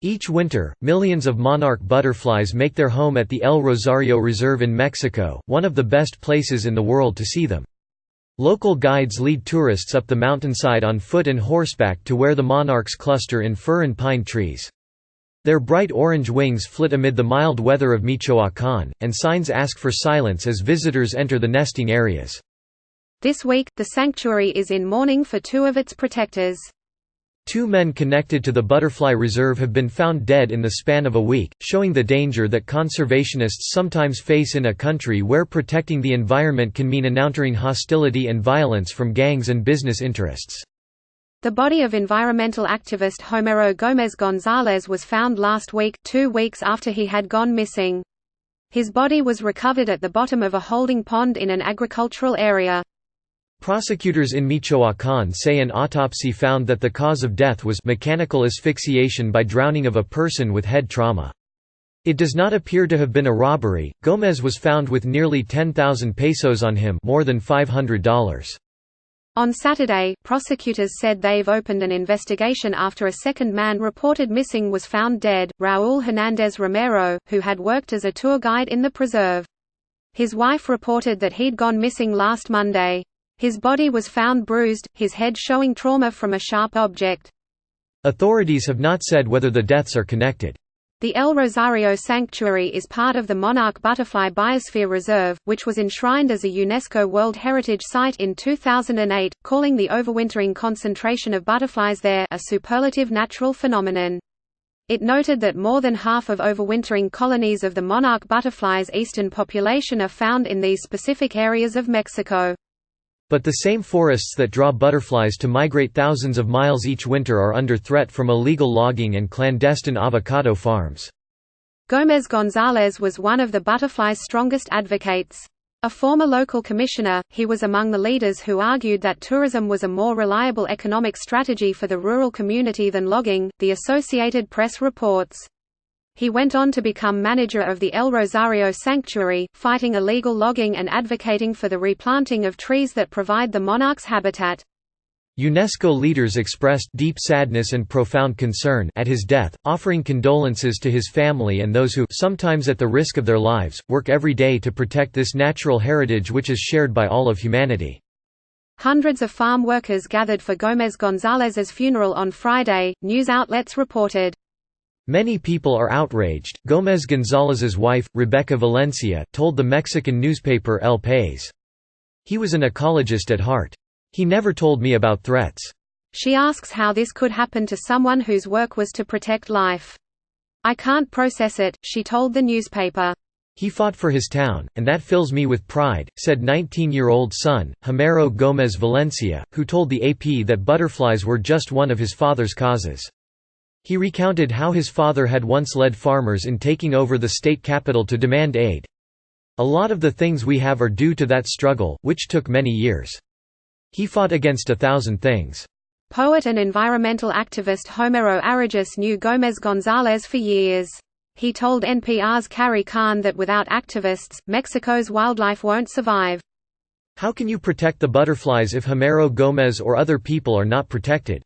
Each winter, millions of monarch butterflies make their home at the El Rosario Reserve in Mexico, one of the best places in the world to see them. Local guides lead tourists up the mountainside on foot and horseback to where the monarchs cluster in fir and pine trees. Their bright orange wings flit amid the mild weather of Michoacán, and signs ask for silence as visitors enter the nesting areas. This week, the sanctuary is in mourning for two of its protectors. 2 men connected to the butterfly reserve have been found dead in the span of a week, showing the danger that conservationists sometimes face in a country where protecting the environment can mean encountering hostility and violence from gangs and business interests. The body of environmental activist Homero Gómez González was found last week, 2 weeks after he had gone missing. His body was recovered at the bottom of a holding pond in an agricultural area. Prosecutors in Michoacán say an autopsy found that the cause of death was mechanical asphyxiation by drowning of a person with head trauma. It does not appear to have been a robbery. Gómez was found with nearly 10,000 pesos on him, more than $500. On Saturday, prosecutors said they've opened an investigation after a second man reported missing was found dead, Raúl Hernández Romero, who had worked as a tour guide in the preserve. His wife reported that he'd gone missing last Monday. His body was found bruised, his head showing trauma from a sharp object. Authorities have not said whether the deaths are connected. The El Rosario Sanctuary is part of the Monarch Butterfly Biosphere Reserve, which was enshrined as a UNESCO World Heritage Site in 2008, calling the overwintering concentration of butterflies there a superlative natural phenomenon. It noted that more than half of overwintering colonies of the monarch butterfly's eastern population are found in these specific areas of Mexico. But the same forests that draw butterflies to migrate thousands of miles each winter are under threat from illegal logging and clandestine avocado farms. Gómez González was one of the butterfly's strongest advocates. A former local commissioner, he was among the leaders who argued that tourism was a more reliable economic strategy for the rural community than logging, the Associated Press reports. He went on to become manager of the El Rosario Sanctuary, fighting illegal logging and advocating for the replanting of trees that provide the monarch's habitat. UNESCO leaders expressed deep sadness and profound concern at his death, offering condolences to his family and those who, sometimes at the risk of their lives, work every day to protect this natural heritage which is shared by all of humanity. Hundreds of farm workers gathered for Gómez González's funeral on Friday, news outlets reported. Many people are outraged, Gómez González's wife, Rebecca Valencia, told the Mexican newspaper El País. He was an ecologist at heart. He never told me about threats. She asks how this could happen to someone whose work was to protect life. I can't process it, she told the newspaper. He fought for his town, and that fills me with pride, said 19-year-old son, Homero Gómez Valencia, who told the AP that butterflies were just one of his father's causes. He recounted how his father had once led farmers in taking over the state capital to demand aid. A lot of the things we have are due to that struggle, which took many years. He fought against 1,000 things. Poet and environmental activist Homero Arregis knew Gómez González for years. He told NPR's Carrie Khan that without activists, Mexico's wildlife won't survive. How can you protect the butterflies if Homero Gómez or other people are not protected?